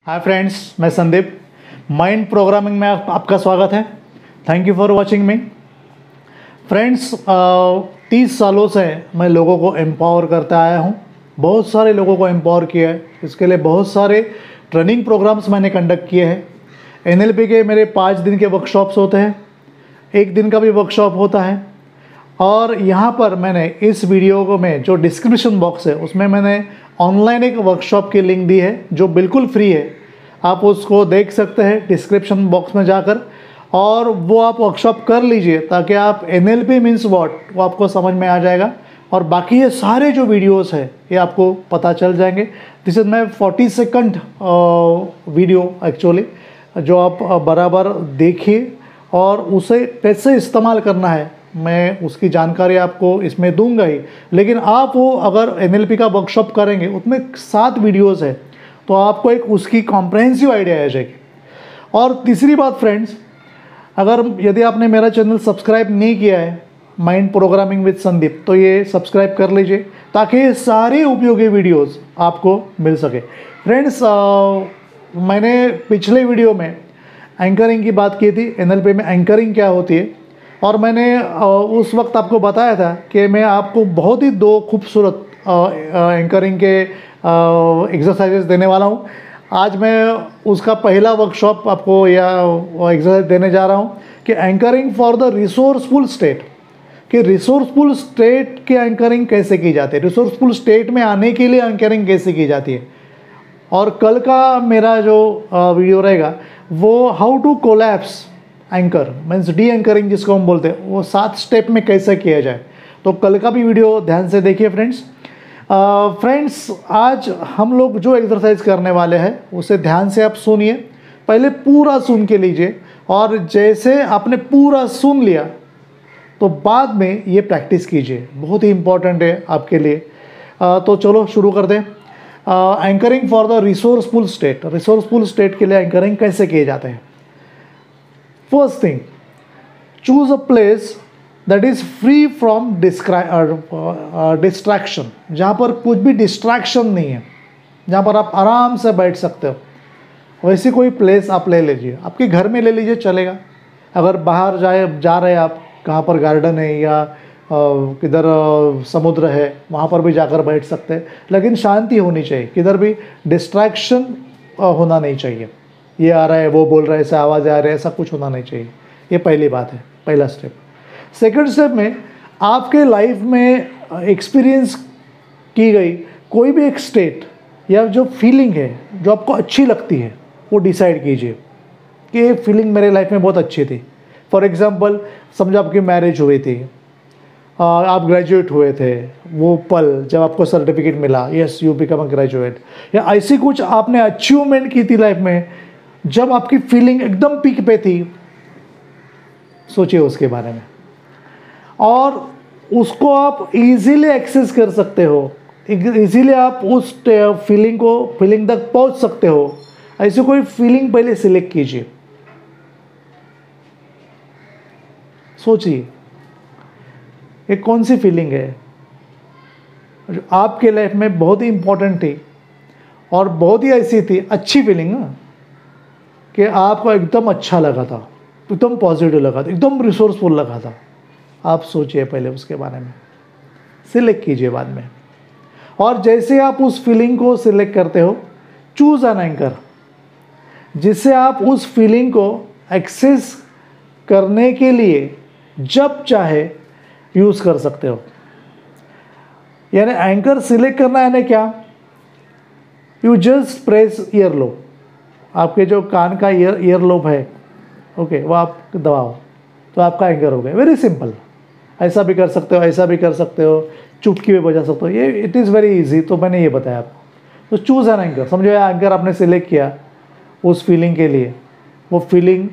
Hi friends, मैं Sandeep. Mind programming में आपका स्वागत है। Thank you for watching me. Friends, 30 सालों से मैं लोगों को एम्पावर करता आया हूँ। बहुत सारे लोगों को एम्पावर किया है। इसके लिए बहुत सारे ट्रेनिंग प्रोग्राम्स मैंने कंडक्ट किए हैं। NLP के मेरे 5 दिन के वर्कशॉप्स होते हैं, 1 दिन का भी वर्कशॉप होता है। और यहाँ पर मैंने इस वीडियो को में जो डिस्क्रिप्शन बॉक्स है उसमें मैंने ऑनलाइन एक वर्कशॉप की लिंक दी है जो बिल्कुल फ्री है। आप उसको देख सकते हैं डिस्क्रिप्शन बॉक्स में जाकर, और वो आप वर्कशॉप कर लीजिए ताकि आप NLP मीन्स व्हाट वो आपको समझ में आ जाएगा। और बाकी ये सारे जो वीडियोस है ये आपको पता चल जाएंगे। This is my 40 second video actually, जो आप बराबर देखिए और उसे कैसे इस्तेमाल करना है मैं उसकी जानकारी आपको इसमें दूंगा ही। लेकिन आप वो अगर NLP का वर्कशॉप करेंगे उसमें 7 वीडियोस है तो आपको एक उसकी कॉम्प्रहेंसिव आइडिया आ जाएगी। और तीसरी बात फ्रेंड्स, अगर यदि आपने मेरा चैनल सब्सक्राइब नहीं किया है माइंड प्रोग्रामिंग विद संदीप, तो ये सब्सक्राइब कर लीजिए ताकि ये सारे उपयोगी वीडियोस आपको मिल सके। फ्रेंड्स, मैंने पिछले वीडियो में एंकरिंग की बात की थी, NLP में एंकरिंग क्या होती है, और मैंने उस वक्त आपको बताया था कि मैं आपको बहुत ही 2 खूबसूरत एंकरिंग के एक्सरसाइजेस देने वाला हूँ। आज मैं उसका पहला वर्कशॉप आपको या एक्सरसाइज देने जा रहा हूँ कि anchoring for the resourceful state, कि रिसोर्सफुल स्टेट की एंकरिंग कैसे की जाती है, रिसोर्सफुल स्टेट में आने के लिए एंकरिंग कैसे की जाती है। और कल का मेरा जो वीडियो रहेगा वो how to collapse anchor means de anchoring जिसको हम बोलते हैं, वो 7 स्टेप में कैसे किया जाए। तो कल का भी वीडियो ध्यान से देखिए फ्रेंड्स। आज हम लोग जो एक्सरसाइज करने वाले हैं उसे ध्यान से आप सुनिए। पहले पूरा सुन के लीजिए, और जैसे आपने पूरा सुन लिया तो बाद में ये प्रैक्टिस कीजिए, बहुत ही इम्पॉर्टेंट है आपके लिए। तो चलो शुरू कर दें। Anchoring for the resourceful state, resourceful state के लिए एंकरिंग कैसे किए जाते हैं। First thing, choose a place that is free from distraction, जहाँ पर कुछ भी डिस्ट्रैक्शन नहीं है, जहाँ पर आप आराम से बैठ सकते हो, वैसी कोई प्लेस आप ले लीजिए। आपके घर में ले लीजिए चलेगा, अगर बाहर जा रहे हैं आप, कहाँ पर गार्डन है या किधर समुद्र है वहाँ पर भी जाकर बैठ सकते हैं, लेकिन शांति होनी चाहिए, किधर भी डिस्ट्रैक्शन होना नहीं चाहिए। ये आ रहा है वो बोल रहा है, ऐसा आवाज़ आ रहा है, ऐसा कुछ होना नहीं चाहिए। ये पहली बात है, पहला स्टेप। सेकंड स्टेप में आपके लाइफ में एक्सपीरियंस की गई कोई भी एक स्टेट या जो फीलिंग है जो आपको अच्छी लगती है वो डिसाइड कीजिए कि ये फीलिंग मेरे लाइफ में बहुत अच्छी थी। फॉर एग्जांपल, समझो आपकी मैरिज हुई थी, आप ग्रेजुएट हुए थे, वो पल जब आपको सर्टिफिकेट मिला, yes you become a graduate, या ऐसी कुछ आपने अचीवमेंट की थी लाइफ में जब आपकी फीलिंग एकदम पीक पे थी। सोचिए उसके बारे में, और उसको आप इजीली एक्सेस कर सकते हो, इजीली आप उस फीलिंग तक पहुंच सकते हो। ऐसी कोई फीलिंग पहले सिलेक्ट कीजिए, सोचिए ये कौन सी फीलिंग है जो आपके लाइफ में बहुत ही इंपॉर्टेंट थी और बहुत ही ऐसी थी, अच्छी फीलिंग ना, कि आपको एकदम अच्छा लगा था, एकदम पॉजिटिव लगा था, एकदम रिसोर्सफुल लगा था। आप सोचिए पहले उसके बारे में, सिलेक्ट कीजिए बाद में। और जैसे आप उस फीलिंग को सिलेक्ट करते हो, चूज एन एंकर, जिससे आप उस फीलिंग को एक्सेस करने के लिए जब चाहे यूज़ कर सकते हो। यानी एंकर सिलेक्ट करना यानी क्या, you just press ear lobe, आपके जो कान का ईयर लोब है, ओके, वो आप दबाओ तो आपका एंकर हो गया। वेरी सिंपल, ऐसा भी कर सकते हो, ऐसा भी कर सकते हो, चुटकी में बजा सकते हो, ये इट इज़ वेरी इजी। तो मैंने ये बताया आपको। तो चूज़ एन एंकर, समझो ये एंकर आपने सिलेक्ट किया उस फीलिंग के लिए, वो फीलिंग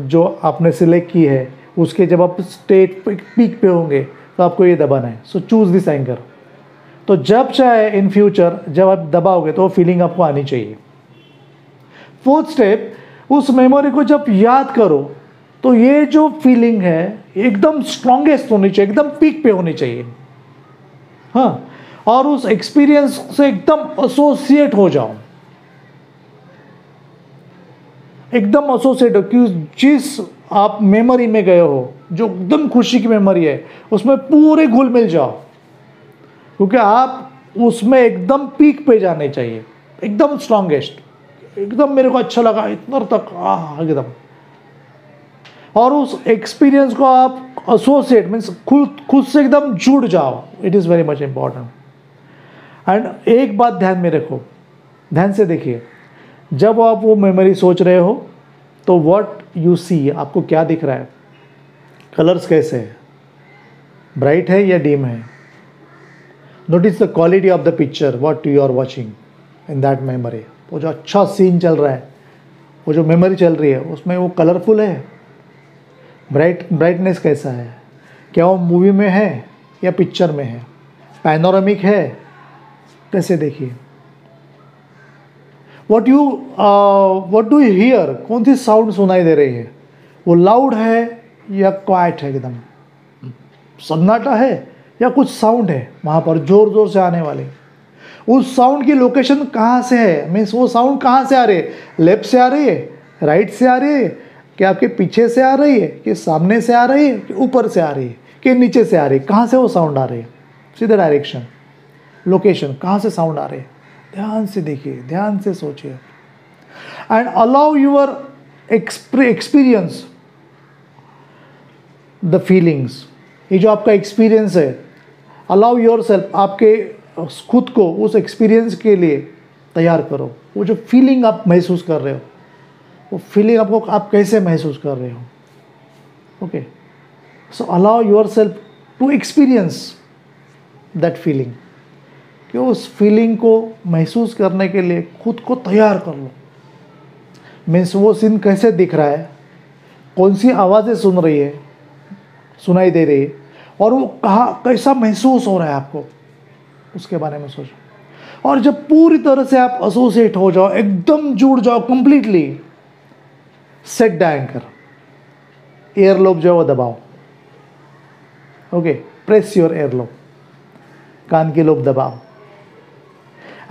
जो आपने सिलेक्ट की है उसके जब आप स्टेट पीक पे होंगे तो आपको ये दबाना है। सो चूज़ दिस एंकर। तो जब चाहे इन फ्यूचर जब आप दबाओगे तो वो फीलिंग आपको आनी चाहिए। फोर्थ स्टेप, उस मेमोरी को जब याद करो तो ये जो फीलिंग है एकदम स्ट्रॉन्गेस्ट होनी चाहिए, एकदम पीक पे होनी चाहिए। हाँ, और उस एक्सपीरियंस से एकदम एसोसिएट हो जाओ। एकदम एसोसिएट हो कि जिस आप मेमोरी में गए हो, जो एकदम खुशी की मेमोरी है, उसमें पूरे घुल मिल जाओ, क्योंकि आप उसमें एकदम पीक पे जाने चाहिए, एकदम स्ट्रॉन्गेस्ट, एकदम मेरे को अच्छा लगा इतना तक एकदम। और उस एक्सपीरियंस को आप एसोसिएट मीन्स खुद से एकदम जुड़ जाओ। It is very much important. And एक बात ध्यान में रखो, ध्यान से देखिए, जब आप वो मेमोरी सोच रहे हो तो व्हाट यू सी, आपको क्या दिख रहा है, कलर्स कैसे है, ब्राइट है या डिम है। Notice the quality of the picture what you are watching in that memory. वो जो अच्छा सीन चल रहा है, वो जो मेमोरी चल रही है, उसमें वो कलरफुल है, ब्राइटनेस कैसा है, क्या वो मूवी में है या पिक्चर में है, पैनोरामिक है, कैसे देखिए। व्हाट डू यू हियर, कौन सी साउंड सुनाई दे रही है, वो लाउड है या क्वाइट है, एकदम सन्नाटा है या कुछ साउंड है वहाँ पर ज़ोर ज़ोर से आने वाले। उस साउंड की लोकेशन कहाँ से है, मीन्स वो साउंड कहाँ से आ रही है, लेफ्ट से आ रही है, राइट से आ रही है, कि आपके पीछे से आ रही है, कि सामने से आ रही है, कि ऊपर से आ रही है, कि नीचे से आ रही है, कहाँ से वो साउंड आ रही है, सीधा डायरेक्शन, लोकेशन, कहाँ से साउंड आ रही है, ध्यान से देखिए, ध्यान से सोचिए। And allow your experience the feelings. ये जो आपका एक्सपीरियंस है, अलाउ योर सेल्फ, आपके खुद को उस एक्सपीरियंस के लिए तैयार करो। वो जो फीलिंग आप महसूस कर रहे हो, वो फीलिंग आपको आप कैसे महसूस कर रहे हो। Okay, so allow yourself to experience that feeling, कि उस फीलिंग को महसूस करने के लिए खुद को तैयार कर लो। मीन्स वो सीन कैसे दिख रहा है, कौन सी आवाज़ें सुनाई दे रही है, और वो कहाँ कैसा महसूस हो रहा है आपको, उसके बारे में सोचो। और जब पूरी तरह से आप एसोसिएट हो जाओ, एकदम जुड़ जाओ कंप्लीटली, सेट द एंकर, एयरलोब जो है वो दबाओ। ओके, प्रेस योर एयरलोब, कान की लोब दबाओ।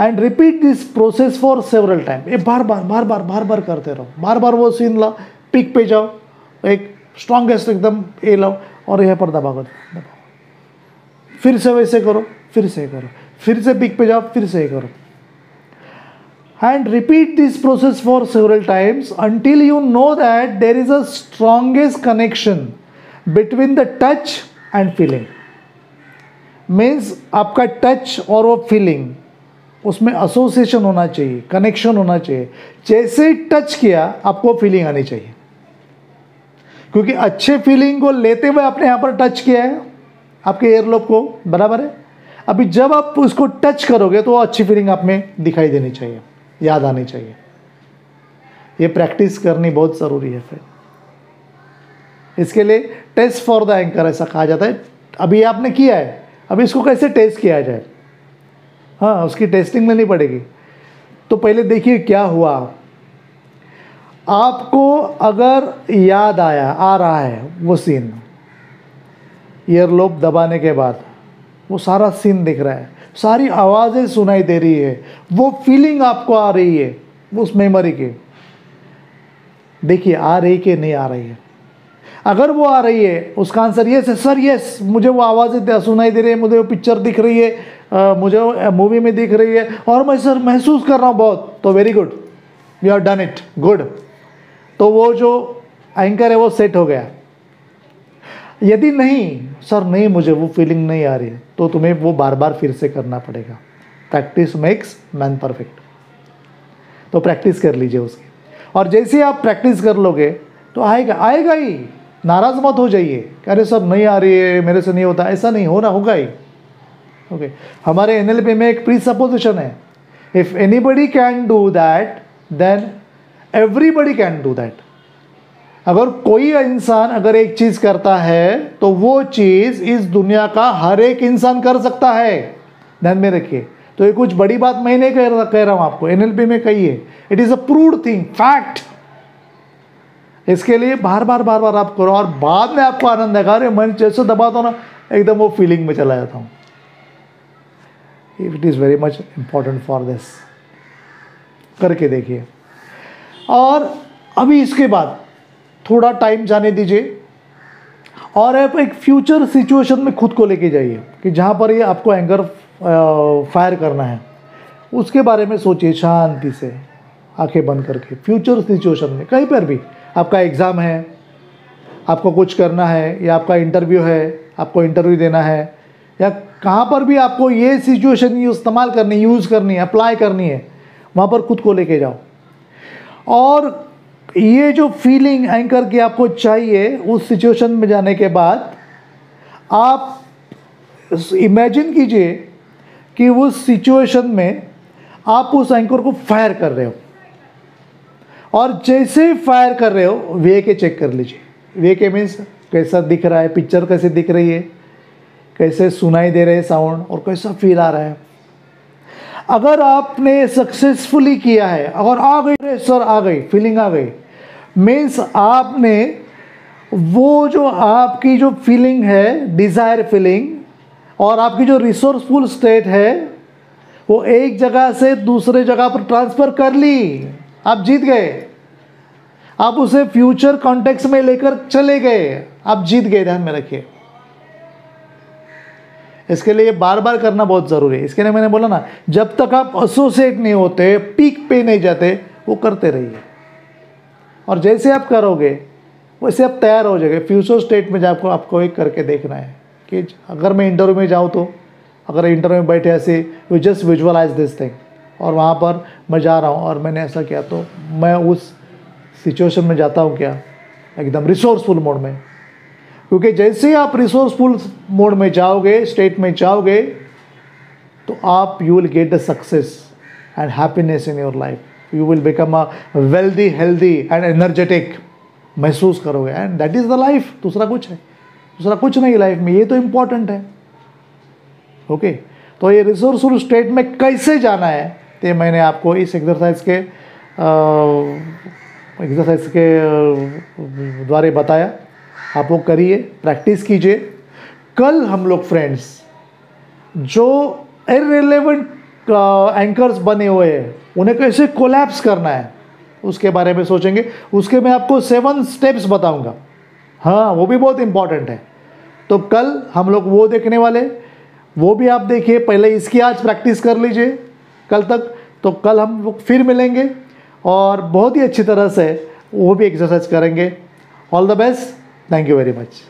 And repeat this process for several time. ये बार बार करते रहो, बार बार वो सीन ला, पिक पे जाओ, एक स्ट्रॉन्गेस्ट एकदम ए लो और यहाँ पर दबाओ, फिर से वैसे करो, फिर से करो, फिर से पिक पे जाओ, फिर से करो। And repeat this process for several times until you know that there is a strongest connection between the touch and feeling. Means आपका टच और वो फीलिंग, उसमें एसोसिएशन होना चाहिए, कनेक्शन होना चाहिए। जैसे ही टच किया आपको फीलिंग आनी चाहिए, क्योंकि अच्छे फीलिंग को लेते हुए आपने यहाँ पर टच किया है आपके एयरलोब को, बराबर है। अभी जब आप उसको टच करोगे तो अच्छी फीलिंग आप में दिखाई देनी चाहिए, याद आनी चाहिए। ये प्रैक्टिस करनी बहुत ज़रूरी है। फिर इसके लिए टेस्ट फॉर द एंकर ऐसा कहा जाता है। अभी आपने किया है, अभी इसको कैसे टेस्ट किया जाए, हाँ उसकी टेस्टिंग लेनी पड़ेगी। तो पहले देखिए क्या हुआ। आपको अगर याद आ रहा है वो सीन, ईयरलोब दबाने के बाद वो सारा सीन दिख रहा है, सारी आवाज़ें सुनाई दे रही है, वो फीलिंग आपको आ रही है उस मेमोरी की। देखिए आ रही कि नहीं आ रही है। अगर वो आ रही है उसका आंसर यस है, सर यस मुझे वो आवाज़ें सुनाई दे रही है, मुझे वो पिक्चर दिख रही है, मुझे मूवी में दिख रही है और मैं सर महसूस कर रहा हूँ बहुत, तो very good, you have done it, good. तो वो जो एंकर है वो सेट हो गया। यदि नहीं सर नहीं मुझे वो फीलिंग नहीं आ रही है, तो तुम्हें वो बार बार फिर से करना पड़ेगा। Practice makes man perfect. तो प्रैक्टिस कर लीजिए उसकी, और जैसे ही आप प्रैक्टिस कर लोगे तो आएगा ही। नाराज़ मत हो जाइए, अरे सर नहीं आ रही है, मेरे से नहीं होता, ऐसा नहीं हो रहा, होगा ही। ओके, हमारे एनएलपी में एक प्री सपोजिशन है, if anybody can do that then everybody can do that. अगर कोई इंसान अगर एक चीज़ करता है तो वो चीज़ इस दुनिया का हर एक इंसान कर सकता है। ध्यान में रखिए। तो ये कुछ बड़ी बात मैं नहीं कह रहा हूँ आपको, एनएलपी में कही है, it is a proved thing, fact. इसके लिए बार बार आप करो और बाद में आपको आनंद आएगा। अरे मैं जैसे दबाता हूँ ना एकदम वो फीलिंग में चला जाता हूँ। It is very much important for this, करके देखिए। और अभी इसके बाद थोड़ा टाइम जाने दीजिए और आप एक फ्यूचर सिचुएशन में खुद को लेके जाइए कि जहाँ पर ये आपको एंगर फायर करना है, उसके बारे में सोचिए शांति से, आंखें बंद करके। फ्यूचर सिचुएशन में कहीं पर भी आपका एग्ज़ाम है, आपको कुछ करना है, या आपका इंटरव्यू है, आपको इंटरव्यू देना है, या कहाँ पर भी आपको ये सिचुएशन इस्तेमाल करनी, यूज़ करनी है, अप्लाई करनी है, वहाँ पर खुद को लेके जाओ। और ये जो फीलिंग एंकर की आपको चाहिए, उस सिचुएशन में जाने के बाद आप इमेजिन कीजिए कि उस सिचुएशन में आप उस एंकर को फायर कर रहे हो, और जैसे फायर कर रहे हो वे के चेक कर लीजिए। वे के मीन्स कैसा दिख रहा है, पिक्चर कैसे दिख रही है, कैसे सुनाई दे रहे हैं साउंड, और कैसा फील आ रहा है। अगर आपने सक्सेसफुली किया है, अगर आ गई सर, आ गई फीलिंग, आ गई मीन्स आपने वो जो आपकी जो फीलिंग है, डिज़ायर फीलिंग, और आपकी जो रिसोर्सफुल स्टेट है, वो एक जगह से दूसरे जगह पर ट्रांसफ़र कर ली। आप जीत गए। आप उसे फ्यूचर कॉन्टेक्स्ट में लेकर चले गए, आप जीत गए। ध्यान में रखिए, इसके लिए बार बार करना बहुत ज़रूरी है। इसके लिए मैंने बोला ना, जब तक आप एसोसिएट नहीं होते, पीक पे नहीं जाते, वो करते रहिए। और जैसे आप करोगे वैसे आप तैयार हो जाएंगे। फ्यूचर स्टेट में जाकर आपको एक करके देखना है कि अगर मैं इंटरव्यू में जाऊँ तो, अगर इंटरव्यू में बैठे ऐसे, you just visualise this thing, और वहाँ पर मैं जा रहा हूँ और मैंने ऐसा किया, तो मैं उस सिचुएशन में जाता हूँ क्या, एकदम रिसोर्सफुल मोड में। क्योंकि जैसे ही आप रिसोर्सफुल मोड में जाओगे, स्टेट में जाओगे, तो आप you will get the success and happiness in your life. You will become a wealthy, healthy and energetic महसूस करोगे, and that is the life. दूसरा कुछ नहीं लाइफ में, ये तो इम्पॉर्टेंट है। ओके, तो ये रिसोर्सफुल स्टेट में कैसे जाना है, तो मैंने आपको इस एक्सरसाइज के द्वारा बताया। आप लोग करिए, प्रैक्टिस कीजिए। कल हम लोग फ्रेंड्स जो इररिलेवेंट एंकर्स बने हुए हैं, उन्हें कैसे कोलैप्स करना है, उसके बारे में सोचेंगे। उसके मैं आपको 7 स्टेप्स बताऊंगा। हाँ, वो भी बहुत इंपॉर्टेंट है। तो कल हम लोग वो देखने वाले, वो भी आप देखिए। पहले इसकी आज प्रैक्टिस कर लीजिए कल तक, तो कल हम लोग फिर मिलेंगे और बहुत ही अच्छी तरह से वो भी एक्सरसाइज करेंगे। All the best, thank you very much.